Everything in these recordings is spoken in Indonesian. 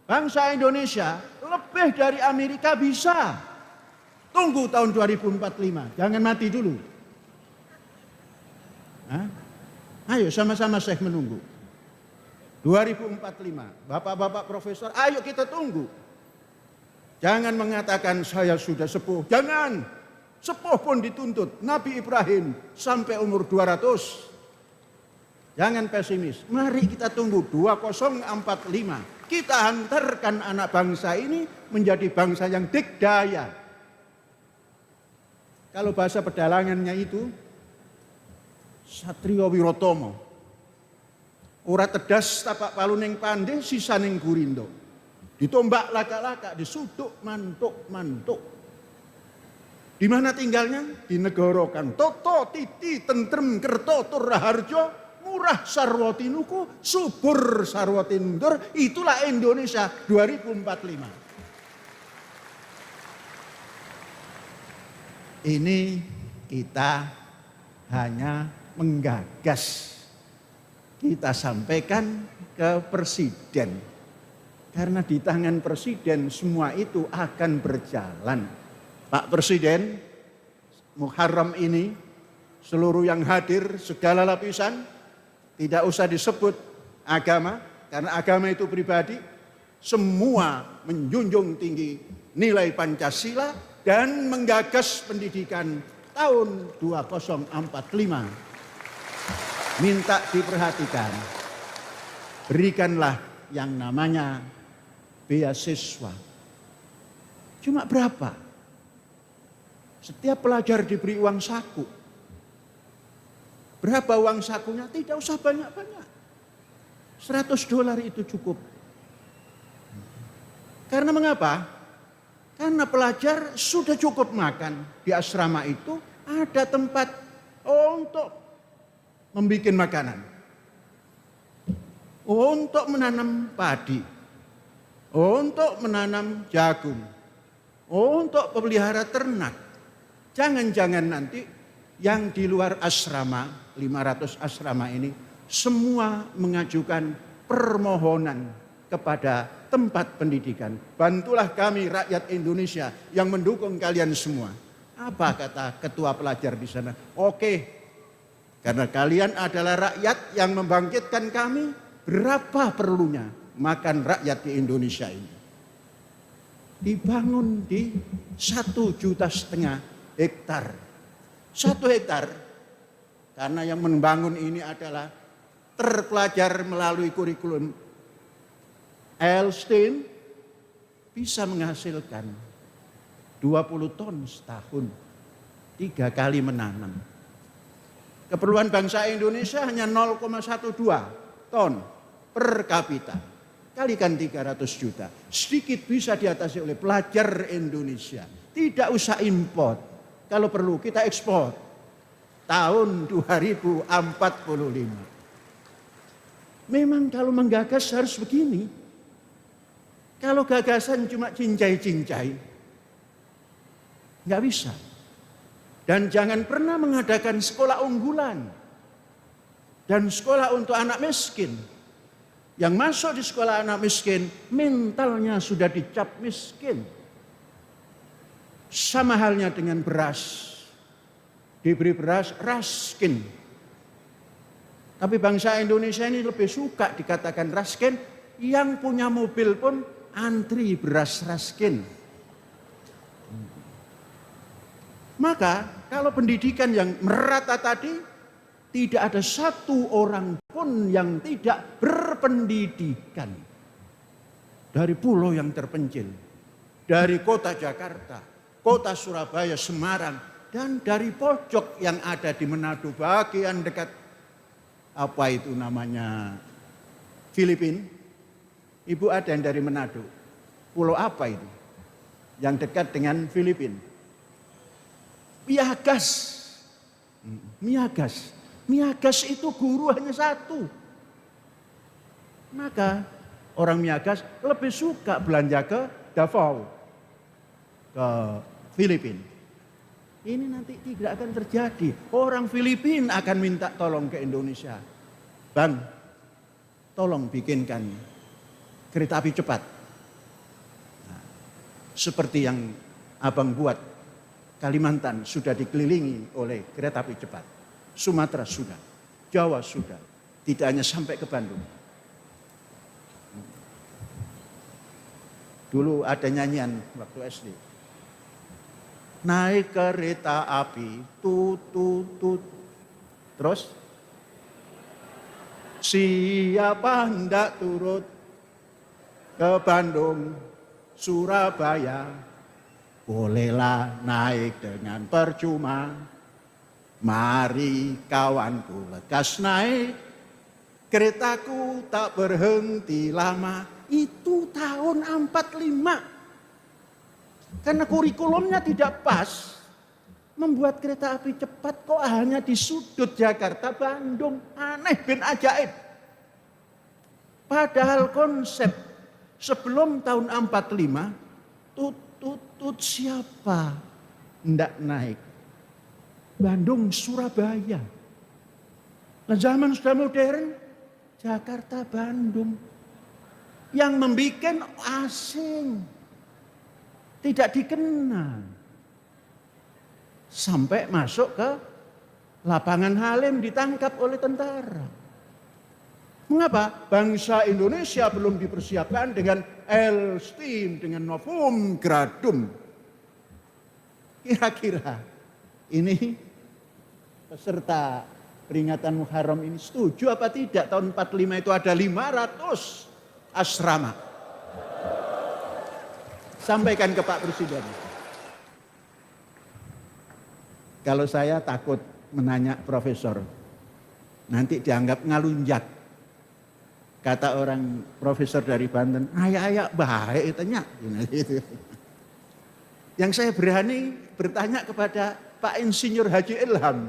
Bangsa Indonesia lebih dari Amerika bisa. Tunggu tahun 2045, jangan mati dulu. Hah? Ayo sama-sama saya menunggu. 2045, bapak-bapak profesor, ayo kita tunggu. Jangan mengatakan saya sudah sepuh, jangan. Sepuh pun dituntut. Nabi Ibrahim sampai umur 200. Jangan pesimis. Mari kita tunggu 2045. Kita hantarkan anak bangsa ini menjadi bangsa yang dikdaya. Kalau bahasa pedalangannya itu Satrio Wirotomo. Ora tedas tapak paluning pandhe sisaning gurindo. Ditombak laka-laka, disuduk mantuk-mantuk. Di mana tinggalnya? Di negara kang toto titi tentrem kerto tur raharjo, murah sarwatinuku, subur sarwatindur. Itulah Indonesia 2045. Ini kita hanya menggagas. Kita sampaikan ke presiden. Karena di tangan presiden semua itu akan berjalan. Pak Presiden, Muharram ini seluruh yang hadir segala lapisan, tidak usah disebut agama, karena agama itu pribadi, semua menjunjung tinggi nilai Pancasila dan menggagas pendidikan tahun 2045. Minta diperhatikan, berikanlah yang namanya beasiswa. Cuma berapa? Setiap pelajar diberi uang saku. Berapa uang sakunya? Tidak usah banyak-banyak. $100 itu cukup. Karena mengapa? Karena pelajar sudah cukup makan. Di asrama itu ada tempat untuk membuat makanan. Untuk menanam padi. Untuk menanam jagung. Untuk memelihara ternak. Jangan-jangan nanti yang di luar asrama, 500 asrama ini, semua mengajukan permohonan kepada tempat pendidikan. Bantulah kami rakyat Indonesia yang mendukung kalian semua. Apa kata ketua pelajar di sana? Oke, karena kalian adalah rakyat yang membangkitkan kami, berapa perlunya makan rakyat di Indonesia ini? Dibangun di 1,5 juta hektar. 1 hektar, karena yang membangun ini adalah terpelajar melalui kurikulum Einstein, bisa menghasilkan 20 ton setahun, 3 kali menanam. Keperluan bangsa Indonesia hanya 0,12 ton per kapita. Kalikan 300 juta. Sedikit bisa diatasi oleh pelajar Indonesia. Tidak usah import. Kalau perlu kita ekspor. Tahun 2045. Memang kalau menggagas harus begini. Kalau gagasan cuma cincai-cincai, nggak bisa. Dan jangan pernah mengadakan sekolah unggulan. Dan sekolah untuk anak miskin. Yang masuk di sekolah anak miskin, mentalnya sudah dicap miskin. Sama halnya dengan beras. Diberi beras, raskin. Tapi bangsa Indonesia ini lebih suka dikatakan raskin. Yang punya mobil pun antri beras raskin. Maka kalau pendidikan yang merata tadi, tidak ada satu orang pun yang tidak berpendidikan. Dari pulau yang terpencil, dari kota Jakarta, kota Surabaya, Semarang, dan dari pojok yang ada di Manado, bagian dekat apa itu namanya Filipina. Ibu ada yang dari Manado. Pulau apa itu? Yang dekat dengan Filipina. Miagas. Miagas. Miagas itu guru hanya satu. Maka orang Miagas lebih suka belanja ke Davao. Ke Filipina. Ini nanti tidak akan terjadi. Orang Filipina akan minta tolong ke Indonesia. Bang, tolong bikinkan kereta api cepat. seperti yang abang buat. Kalimantan sudah dikelilingi oleh kereta api cepat. Sumatera sudah, Jawa sudah. Tidak hanya sampai ke Bandung. Dulu ada nyanyian waktu SD. Naik kereta api, tut tut tut. Terus, siapa hendak turut ke Bandung, Surabaya, bolehlah naik dengan percuma. Mari kawanku lekas naik, keretaku tak berhenti lama. Itu tahun 45. Karena kurikulumnya tidak pas. Membuat kereta api cepat kok hanya di sudut Jakarta, Bandung. Aneh bin ajaib. Padahal konsep sebelum tahun 45, tut siapa hendak naik? Bandung, Surabaya. Nah, zaman sudah modern, Jakarta, Bandung. Yang membikin asing. Tidak dikenal. Sampai masuk ke lapangan Halim ditangkap oleh tentara. Mengapa? Bangsa Indonesia belum dipersiapkan dengan L-Steam, dengan Novum Gradum. Kira-kira ini peserta peringatan Muharram ini setuju apa tidak? Tahun 45 itu ada 500 asrama. Sampaikan ke Pak Presiden. Kalau saya takut menanya profesor, nanti dianggap ngalunjak. Kata orang profesor dari Banten, ayak baik tanya. Yang saya berani bertanya kepada Pak Insinyur Haji Ilham.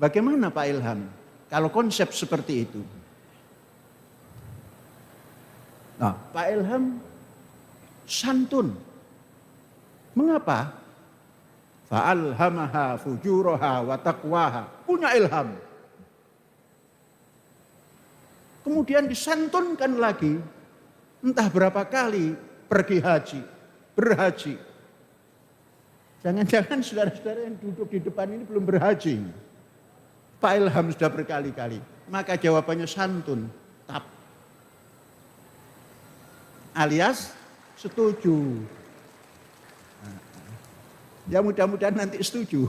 Bagaimana Pak Ilham kalau konsep seperti itu? Nah, Pak Ilham santun. Mengapa? Fa'alhamaha fujuraha wa taqwaha. Punya ilham. Kemudian disantunkan lagi. Entah berapa kali pergi haji. Berhaji. Jangan-jangan saudara-saudara yang duduk di depan ini belum berhaji. Pak Ilham sudah berkali-kali. Maka jawabannya santun. Tap. Alias setuju. Ya mudah-mudahan nanti setuju.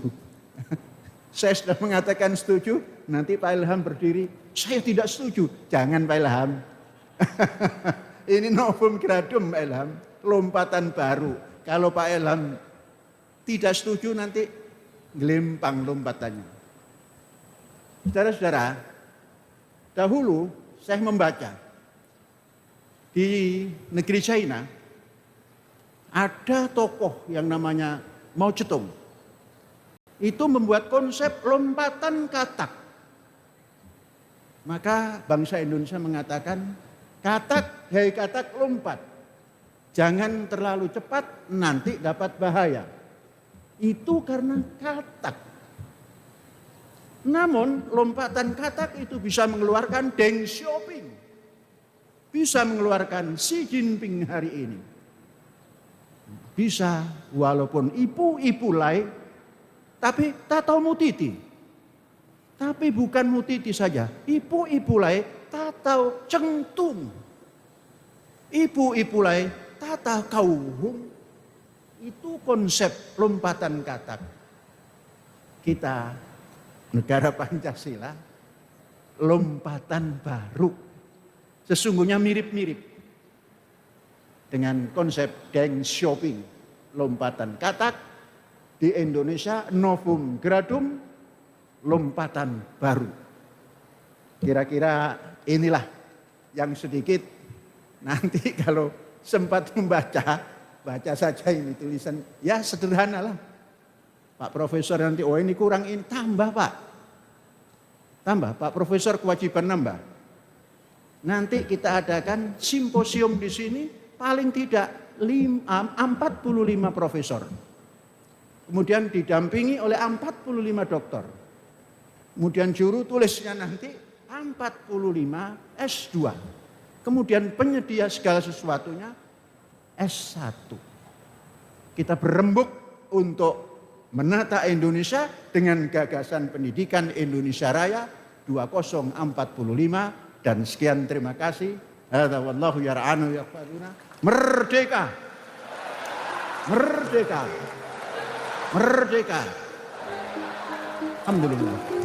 Saya sudah mengatakan setuju, nanti Pak Ilham berdiri, saya tidak setuju. Jangan Pak Ilham. Ini Novum Gradum Pak Ilham, lompatan baru. Kalau Pak Ilham tidak setuju nanti gelempang lompatannya. Saudara-saudara, dahulu saya membaca di negeri China ada tokoh yang namanya Mao Zedong. Itu membuat konsep lompatan katak. Maka bangsa Indonesia mengatakan, katak, hei katak lompat. Jangan terlalu cepat, nanti dapat bahaya. Itu karena katak. Namun lompatan katak itu bisa mengeluarkan Deng Xiaoping. Bisa mengeluarkan Xi Jinping hari ini. Bisa walaupun ibu lai, tapi tatau mutiti. Tapi bukan mutiti saja, ibu lai tatau cengtung. Ibu lai tatau kauhung. Itu konsep lompatan katak. Kita negara Pancasila, lompatan baru. Sesungguhnya mirip-mirip dengan konsep Deng Xiaoping, lompatan katak. Di Indonesia Novum Gradum, lompatan baru. Kira-kira inilah yang sedikit nanti kalau sempat membaca, baca saja ini tulisan. Ya sederhana lah. Pak Profesor nanti, oh ini kurang ini, tambah Pak. Tambah, Pak Profesor kewajiban nambah. Nanti kita adakan simposium di sini, paling tidak 45 profesor. Kemudian didampingi oleh 45 dokter. Kemudian juru tulisnya nanti 45 S2. Kemudian penyedia segala sesuatunya S1. Kita berembuk untuk menata Indonesia dengan gagasan pendidikan Indonesia Raya 2045 dan sekian terima kasih. Hadza wallahu yar'anu yaqfaduna. Merdeka. Merdeka. Merdeka. Alhamdulillah.